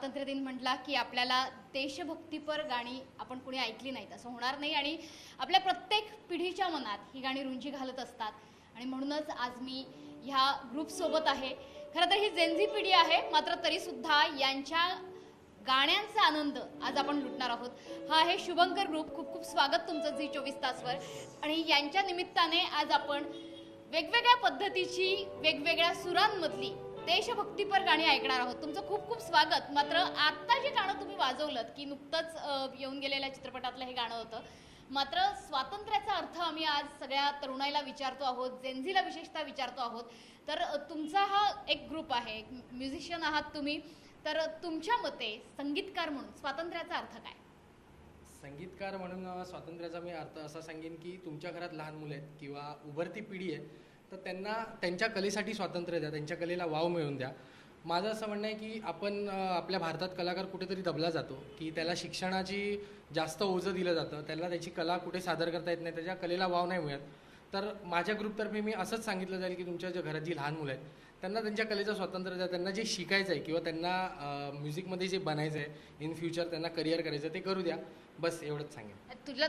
स्वातंत्र्य दिन म्हटला की आपल्याला देशभक्तीपर गाणी आपण कुणी ऐकली नाहीत असं होणार नाही आणि आपल्या प्रत्येक पिढीच्या मनात ही गाणी रुंजी घालत असतात आणि म्हणूनच आज मी ह्या ग्रुपसोबत आहे. खरं तर ही जेनझी पिढी आहे, मात्र तरीसुद्धा यांच्या गाण्यांचा आनंद आज आपण लुटणार आहोत. हा आहे शुभंकर ग्रुप. खूप खूप स्वागत तुमचं झी 24 तासवर. आणि यांच्या निमित्ताने आज आपण वेगवेगळ्या पद्धतीची वेगवेगळ्या सुरांमधली देशभक्तीपर गाणी ऐकणार आहोत. तुमचं खूप खूप स्वागत. मात्र आता जे गाणं तुम्ही वाजवलं की नुकतंच येऊन गेलेल्या चित्रपटातलं हे गाणं होतं. मात्र स्वातंत्र्याचा अर्थ आम्ही आज सगळ्या तरुणाईला विचारतो आहोत, जेनझीला विशेषतः विचारतो आहोत. तर तुमचा हा एक ग्रुप आहे, एक म्युझिशियन आहात तुम्ही. तर तुमच्या मते संगीतकार म्हणून स्वातंत्र्याचा अर्थ काय? संगीतकार म्हणून स्वातंत्र्याचा मी अर्थ असा सांगेन की तुमच्या घरात लहान मुलं आहेत किंवा उभरती पिढी आहे तर त्यांना त्यांच्या कलेसाठी स्वातंत्र्य द्या, त्यांच्या कलेला वाव मिळवून द्या. माझं असं म्हणणं आहे की आपण आपल्या भारतात कलाकार कुठेतरी दबला जातो की त्याला शिक्षणाची जास्त ओझं दिलं जातं, त्याला त्याची कला कुठे सादर करता येत नाही, त्याच्या कलेला वाव नाही मिळत. तर माझ्या ग्रुपतर्फे मी असंच सांगितलं जाईल की तुमच्या ज्या घरात जी लहान मुलं आहेत त्यांना त्यांच्या कलेचं स्वातंत्र्य द्या, त्यांना जे शिकायचं आहे किंवा त्यांना म्युझिकमध्ये जे बनायचं आहे इन फ्युचर, त्यांना करिअर करायचं ते करू द्या. बस एवढंच सांगेन.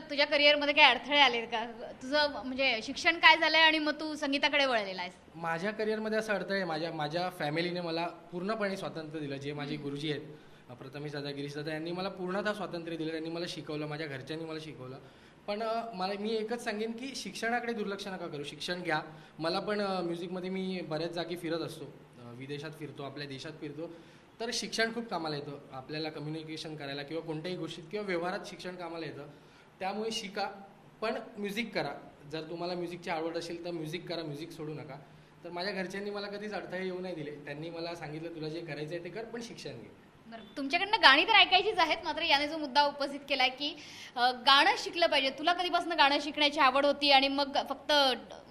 तुझ्या करिअरमध्ये काही अडथळे आलेत का? तुझं म्हणजे शिक्षण काय झालंय आणि मग तू संगीताकडे वळलेला आहेस? माझ्या करिअरमध्ये असं अडथळे आहे, माझ्या फॅमिलीने मला पूर्णपणे स्वातंत्र्य दिलं. जे माझे गुरुजी आहेत प्रथमेश दादा, गिरीश दादा, यांनी मला पूर्णतः स्वातंत्र्य दिलं, त्यांनी मला शिकवलं, माझ्या घरच्यांनी मला शिकवलं. पण मी एकच सांगेन की शिक्षणाकडे दुर्लक्ष नका करू, शिक्षण घ्या. मला पण म्युझिकमध्ये मी बऱ्याच जागी फिरत असतो, विदेशात फिरतो, आपल्या देशात फिरतो. तर शिक्षण खूप कामाला येतं आपल्याला, कम्युनिकेशन करायला किंवा कोणत्याही गोष्टीत किंवा व्यवहारात शिक्षण कामाला येतं. त्यामुळे शिका, पण म्युझिक करा. जर तुम्हाला म्युझिकची आवड असेल तर म्युझिक करा, म्युझिक सोडू नका. तर माझ्या घरच्यांनी मला कधीच अडथळे येऊ नाही दिले. त्यांनी मला सांगितलं तुला जे करायचं आहे ते कर, पण शिक्षण घे. बरं, तुमच्याकडनं गाणी तर ऐकायचीच आहेत, मात्र याने जो मुद्दा उपस्थित केलाय की गाणं शिकलं पाहिजे. तुला कधीपासून गाणं शिकण्याची आवड होती आणि मग फक्त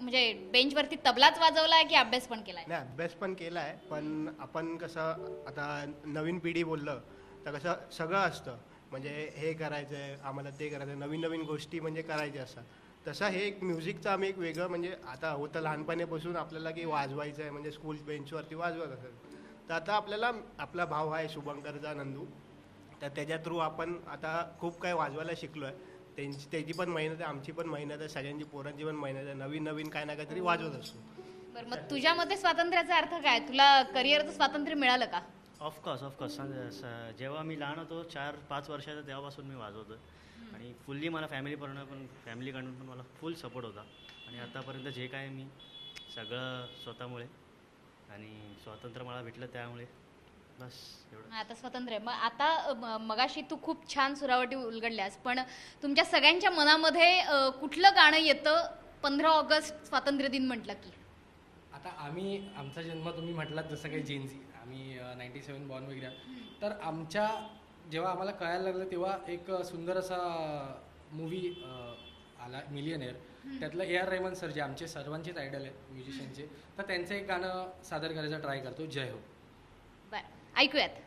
म्हणजे बेंचवरती तबलाच वाजवलाय की अभ्यास पण केलाय? नाही, अभ्यास पण केला आहे, पण आपण कसं आता नवीन पिढी बोललं तर कसं सगळं असतं, म्हणजे हे करायचं आहे आम्हाला, ते करायचं आहे, नवीन नवीन गोष्टी म्हणजे करायच्या असतात. तसं हे एक म्युझिकचं आम्ही एक वेगळं म्हणजे आता होतं लहानपणीपासून आपल्याला की वाजवायचं आहे, म्हणजे स्कूल बेंचवरती वाजवत असेल. तर आता आपल्याला आपला भाव आहे शुभंकरचा नंदू, तर त्याच्या थ्रू आपण आता खूप काही वाजवायला शिकलो आहे. त्याची पण मेहनत आहे, आमची पण मेहनत आहे, सगळ्यांची पोरांची पण मेहनत आहे. नवीन नवीन काय ना काहीतरी वाजवत असतो. बरं, मग तुझ्या मते स्वातंत्र्याचा अर्थ काय? तुला करिअरचं स्वातंत्र्य मिळालं का? ऑफकोर्स. जेव्हा मी लहान होतो 4-5 वर्षाचा तेव्हापासून मी वाजवतो आणि फुल्ली मला फॅमिलीकडून पण मला फुल सपोर्ट होता. आणि आतापर्यंत जे काय मी सगळं स्वतःमुळे आणि स्वातंत्र्य मला भेटलं त्यामुळे बस एवढं. आता स्वातंत्र्य. मग आता मगाशी तू खूप छान सुरावटी उलगडल्यास, पण तुमच्या सगळ्यांच्या मनामध्ये कुठलं गाणं येतं 15 ऑगस्ट स्वातंत्र्य दिन म्हटलं की? आता आमचा जन्म तुम्ही म्हटलात जसं काही जेनझी, आम्ही 97 बॉर्न वगैरे. तर जेव्हा आम्हाला कळायला लागलं तेव्हा एक सुंदर असा मूवी आला मिलियनेअर. त्यातलं ए आर रेहमान सर जे आमचे सर्वांचेच आयडल आहेत म्युझिशियनचे, तर त्यांचं एक गाणं सादर करायचा ट्राय करतो, जय हो. बरं, ऐकूयात.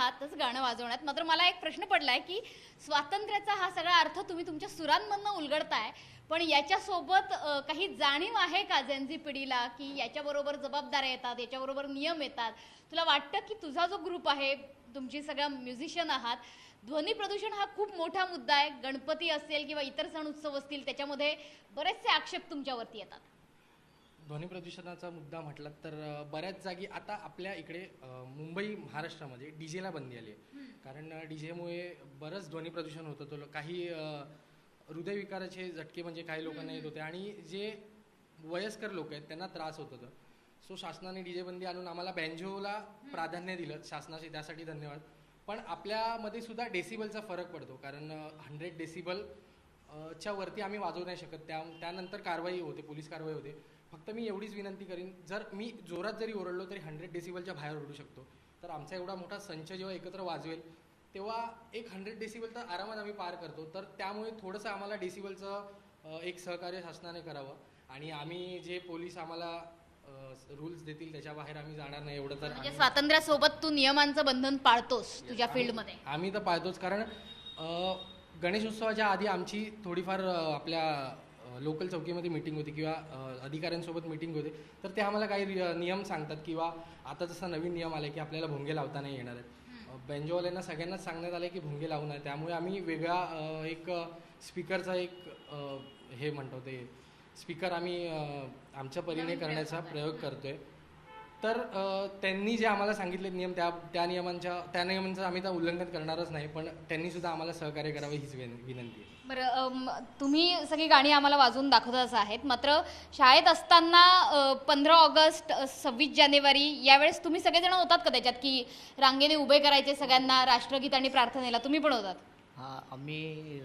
आहातच गाणं वाजवण्यात. मात्र मला एक प्रश्न पडलाय की स्वातंत्र्याचा हा सगळा अर्थ तुम्ही तुमच्या सुरांमधनं उलगडताय, पण याच्यासोबत काही जाणीव आहे का जेनझी पिढीला की याच्याबरोबर जबाबदाऱ्या येतात, याच्याबरोबर नियम येतात? तुला वाटतं की तुझा जो ग्रुप आहे, तुमची सगळ्या म्युझिशियन आहात, ध्वनी प्रदूषण हा खूप मोठा मुद्दा आहे. गणपती असेल किंवा इतर सण उत्सव असतील त्याच्यामध्ये बरेचसे आक्षेप तुमच्यावरती येतात. ध्वनी प्रदूषणाचा मुद्दा म्हटलात तर बऱ्याच जागी आता आपल्या इकडे मुंबई महाराष्ट्रामध्ये डीजेला बंदी आली आहे. कारण डीजेमुळे बरंच ध्वनी प्रदूषण होतं. तो काही हृदयविकाराचे झटके म्हणजे काही लोकांना येत होते आणि जे वयस्कर लोक आहेत त्यांना त्रास होत होता. सो शासनाने डीजे बंदी आणून आम्हाला बँजोला प्राधान्य दिलं शासनाचे, त्यासाठी धन्यवाद. पण आपल्यामध्ये सुद्धा डेसिबलचा फरक पडतो, कारण 100 डेसिबल च्या वरती आम्ही वाजवू नाही शकत. त्यानंतर कारवाई होते, पोलीस कारवाई होते. फक्त मी एवढीच विनंती करीन, जर मी जोरात जरी ओरडलो तरी 100 डेसिबलच्या बाहेर ओरडू शकतो. तर आमचा एवढा मोठा संच जेव्हा एकत्र वाजवेल तेव्हा एक 100 डेसिबल तर आरामात आम्ही पार करतो. तर त्यामुळे थोडंसं आम्हाला डेसिबलचं एक सहकार्य शासनाने करावं आणि आम्ही जे पोलीस आम्हाला रूल्स देतील त्याच्या बाहेर आम्ही जाणार नाही. एवढं तर म्हणजे स्वातंत्र्यासोबत तू नियमांचं बंधन पाळतोस तुझ्या फील्डमध्ये? आम्ही तर पाळतोच, कारण गणेशोत्सवाच्या आधी आमची थोडीफार आपल्या लोकल चौकीमध्ये मीटिंग होती किंवा अधिकाऱ्यांसोबत मीटिंग होते. तर ते आम्हाला काही नियम सांगतात किंवा आता जसा नवीन नियम आला की आपल्याला भोंगे लावता नाही येणार आहेत. बँजोवाल्यांना सगळ्यांनाच सांगण्यात आलं की भोंगे लावू नये. त्यामुळे आम्ही वेगळा एक स्पीकरचा एक हे म्हणतो ते स्पीकर आम्ही आमच्या परीने करण्याचा प्रयोग करतोय. तर त्यांनी जे आम्हाला सांगितले नियम त्या नियमांचं आम्ही तर उल्लंघन करणारच नाही, पण त्यांनी सुद्धा आम्हाला सहकार्य करावे हीच विनंती आहे. बरं, तुम्ही सगळी गाणी आम्हाला वाजवून दाखवतच आहेत, मात्र शाळेत असताना 15 ऑगस्ट 26 जानेवारी यावेळेस तुम्ही सगळेजण होतात का त्याच्यात, की रांगेने उभे करायचे सगळ्यांना राष्ट्रगीत आणि प्रार्थनेला? तुम्ही पण होतात? हा, आम्ही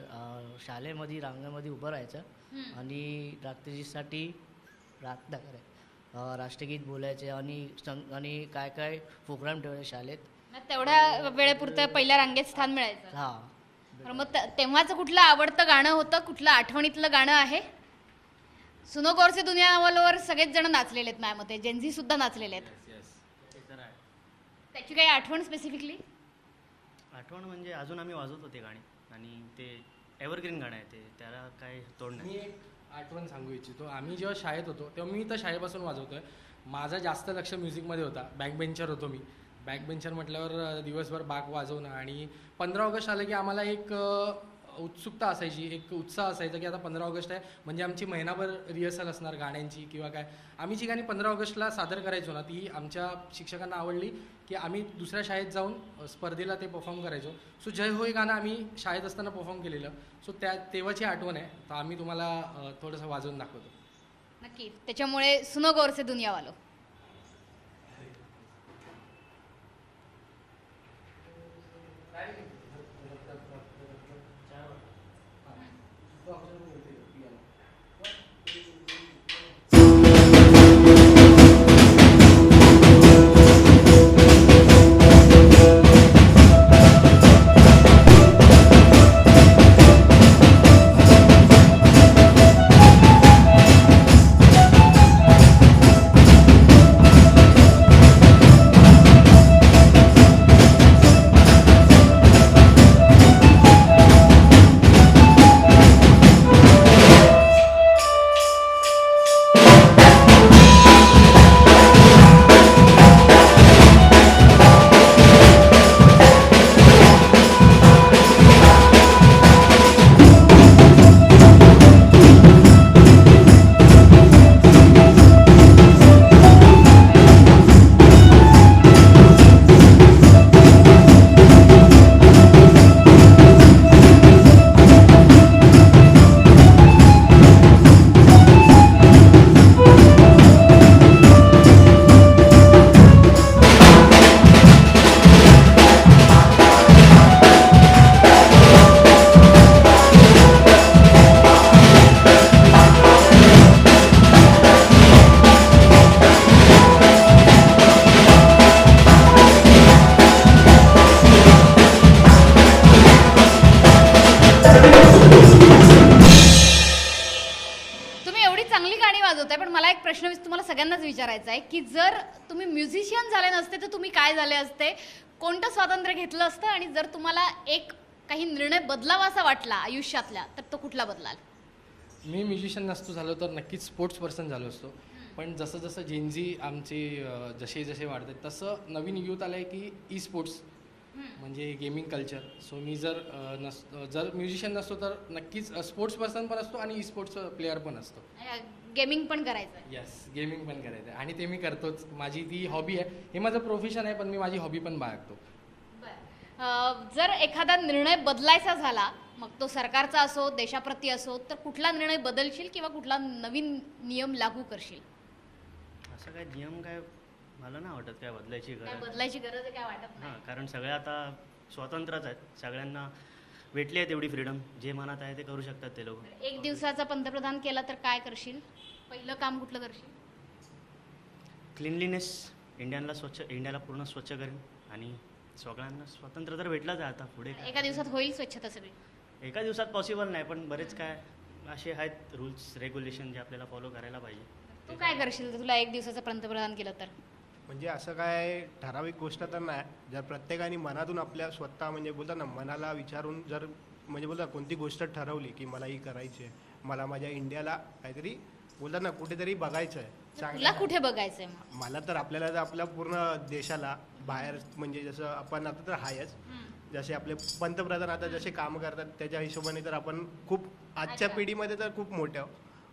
शाळेमध्ये रांगेमध्ये उभं राहायचं आणि राष्ट्रगीतसाठी प्रार्थना करायची, राष्ट्रगीत बोलायचे आणि काय काय प्रोग्राम ठेवायचे शाळेत. तेवढ्या वेळेपुरतं पहिल्या रांगेत स्थान मिळायचं? हां. बरं, मग तेव्हाचं कुठलं आवडतं गाणं होतं, कुठलं आठवणीतलं गाणं आहे? सुनो गौर से दुनिया वालोवर सगळेच जण नाचलेले आहेत, माझ्या मते जेनझी सुद्धा नाचलेले आहेत. ते तर आहे. त्याची काही आठवण स्पेसिफिकली? आठवण म्हणजे अजून आम्ही वाजवतो ते गाणी आणि ते एव्हरग्रीन गाणं आहे, ते त्याला काय तोड नाही. मी एक आठवण सांगू इच्छितो. आम्ही जेव्हा शाळेत होतो तेव्हा मी तर शाळेपासून वाजवतोय. माझं जास्त लक्ष म्युझिकमध्ये होता. बॅकबेंचर होतो मी. बॅकबेंचर म्हटल्यावर दिवसभर बाक वाजवणं आणि 15 ऑगस्ट आलं की आम्हाला एक उत्सुकता असायची, एक उत्साह असायचा की आता 15 ऑगस्ट आहे म्हणजे आमची महिनाभर रिहर्सल असणार गाण्यांची किंवा काय. आम्ही जी गाणी 15 ऑगस्टला सादर करायचो ना, ती आमच्या शिक्षकांना आवडली की आम्ही दुसऱ्या शाळेत जाऊन स्पर्धेला ते परफॉर्म करायचो. सो जय हो हे गाणं आम्ही शाळेत असताना परफॉर्म केलेलं. सो तेव्हाची आठवण आहे. तर आम्ही तुम्हाला थोडंसं वाजवून दाखवतो. नक्की. त्याच्यामुळे सुनो गौर से दुनिया वालो. विचारायचं आहे की जर तुम्ही म्युझिशियन झाले नसते तर तुम्ही काय झाले असते? कोणतं स्वातंत्र्य घेतलं असतं आणि जर तुम्हाला एक काही निर्णय बदलावासा वाटला आयुष्यातला तर तो कुठला बदलाल? मी म्युझिशियन नसतो झालो तर नक्कीच स्पोर्ट्स पर्सन झालो असतो. पण जसं जसं जेनझी आमचे जसे जसे वाढतात तसं नवीन युथ आलं आहे की ई स्पोर्ट्स म्हणजे गेमिंग कल्चर. सो मी जर म्युझिशियन नसतो तर नक्कीच स्पोर्ट्स पर्सन पण असतो आणि ई स्पोर्ट्स प्लेअर पण असतो. गेमिंग पण करायचं. येस, गेमिंग पण करायचं आहे आणि ते मी करतोच. माझी ती हॉबी आहे. हे माझं प्रोफेशन आहे पण मी माझी हॉबी पण बाळगतो. जर एखादा निर्णय बदलायचा झाला मग तो सरकारचा असो देशाप्रती असो तर कुठला निर्णय बदलशील किंवा कुठला नवीन नियम लागू करशील? असं काय नियम काय मला नाही वाटत काय बदलायची काय गरज. बदलायची गरज आहे काय वाटत नाही. हां, कारण सगळे आता स्वतंत्रच आहेत. सगळ्यांना भेटली आहे तेवढी फ्रीडम. जे मनात आहे ते करू शकतात ते लोक. एक दिवसाचा पंतप्रधान केला तर काय करशील? पहिलं काम कुठलं करशील? क्लिनलीनेस इंडियाला पूर्ण स्वच्छ करेन आणि सगळ्यांना स्वातंत्र्य तर भेटलाच आहे आता पुढे काय. एका दिवसात होईल स्वच्छता सगळी? एका दिवसात पॉसिबल नाही पण बरेच काय असे आहेत रूल्स रेग्युलेशन जे आपल्याला फॉलो करायला पाहिजे. तू काय करशील जर तुला एक दिवसाचं पंतप्रधान केलं तर? म्हणजे असं काय ठराविक गोष्ट तर नाही. जर प्रत्येकाने मनातून आपल्या स्वतः म्हणजे बोलतात ना मनाला विचारून जर म्हणजे बोलतात कोणती गोष्ट ठरवली की मला ही करायची आहे, मला माझ्या इंडियाला काहीतरी बोलतात ना कुठेतरी बघायचं आहे तुला चांगलं. कुठे बघायचंय मग? मला तर आपल्याला तर आपल्या पूर्ण देशाला बाहेर म्हणजे जसं आपण आता तर आहेच, जसे आपले पंतप्रधान आता जसे काम करतात त्याच्या हिशोबाने तर आपण खूप आजच्या पिढीमध्ये तर खूप मोठ्या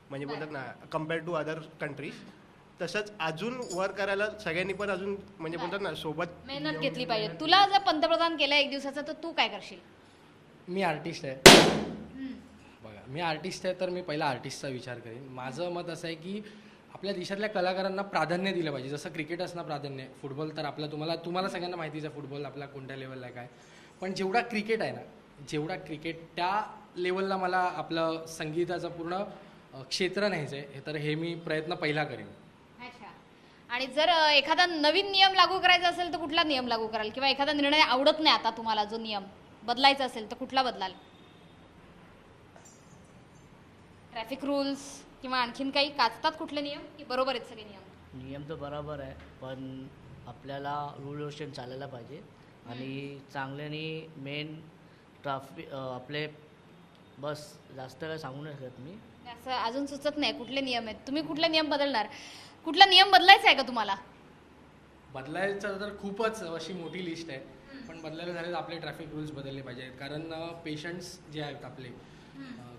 म्हणजे बोलतात ना कम्पेअर टू अदर कंट्रीज. तसंच अजून वर करायला सगळ्यांनी पण अजून म्हणजे बोलतात ना सोबत मेहनत घेतली पाहिजे. तुला जर पंतप्रधान केलं एक दिवसाचं तर तू काय करशील? मी आर्टिस्ट आहे. बघा, मी आर्टिस्ट आहे तर मी पहिला आर्टिस्टचा विचार करेन. माझं मत असं आहे की आपल्या देशातल्या कलाकारांना प्राधान्य दिलं पाहिजे. जसं क्रिकेटर्सना प्राधान्य, फुटबॉल तर आपला तुम्हाला सगळ्यांना माहितीच आहे फुटबॉल आपला कोणत्या लेवलला आहे काय. पण जेवढा क्रिकेट आहे ना, जेवढा क्रिकेट त्या लेवलला मला आपलं संगीताचं पूर्ण क्षेत्र न्यायचं आहे तर हे मी प्रयत्न पहिला करेन. अच्छा. आणि जर एखादा नवीन नियम लागू करायचा असेल तर कुठला नियम लागू कराल? किंवा एखादा निर्णय आवडत नाही आता तुम्हाला जो नियम बदलायचा असेल तर कुठला बदलाल? ट्रॅफिक रूल्स किंवा आणखीन काही काचतात कुठले नियम की बरोबर आहेत सगळे नियम? नियम तर बरोबर आहे पण आपल्याला रूल वरती चालायला पाहिजे आणि चांगल्याने मेन आपले बस जास्त काय सांगू नाही शकत मी. असं अजून सुचत नाही कुठले नियम आहेत. तुम्ही कुठले नियम बदलणार? कुठला नियम बदलायचा आहे का तुम्हाला? बदलायचं तर खूपच अशी मोठी लिस्ट आहे. पण बदलायला झाले तर आपले ट्रॅफिक रूल्स बदलले पाहिजेत. कारण पेशंट्स जे आहेत आपले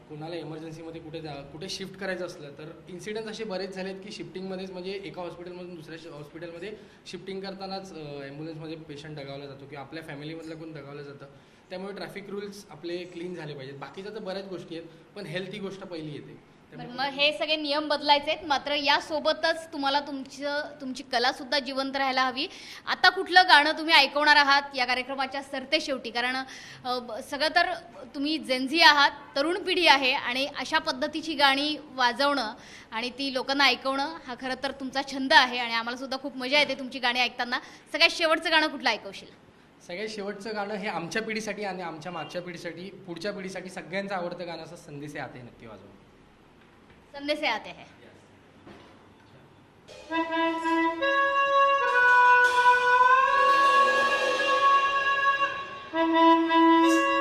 कोणाला इमर्जन्सीमध्ये कुठे शिफ्ट करायचं असलं तर इन्सिडेंट्स असे बरेच झालेत की शिफ्टिंगमध्येच म्हणजे एका हॉस्पिटलमधून दुसऱ्या हॉस्पिटलमध्ये शिफ्टिंग करतानाच ॲम्ब्युलन्समध्ये पेशंट दगावला जातो किंवा आपल्या फॅमिलीमधलं कोण दगावलं जातं. त्यामुळे ट्रॅफिक रूल्स आपले क्लीन झाले पाहिजेत. बाकीच्या तर बऱ्याच गोष्टी आहेत पण हेल्थ ही गोष्ट पहिली येते. बरं, मग हे सगळे नियम बदलायचे आहेत मात्र यासोबतच तुम्हाला तुमची कलासुद्धा जिवंत राहायला हवी. आता कुठलं गाणं तुम्ही ऐकवणार आहात या कार्यक्रमाच्या सरतेशेवटी? कारण सगळं तर तुम्ही जेनझी आहात, तरुण पिढी आहे आणि अशा पद्धतीची गाणी वाजवणं आणि ती लोकांना ऐकवणं हा खरं तर तुमचा छंद आहे आणि आम्हालासुद्धा खूप मजा येते तुमची गाणी ऐकताना. सगळ्यात शेवटचं गाणं कुठलं ऐकवशील? सगळ्यात शेवटचं गाणं हे आमच्या पिढीसाठी आणि आमच्या मागच्या पिढीसाठी पुढच्या पिढीसाठी सगळ्यांचं आवडतं गाणं असं संदेश आते नक्की वाजवून. संदेश से आते हैं. Thank you.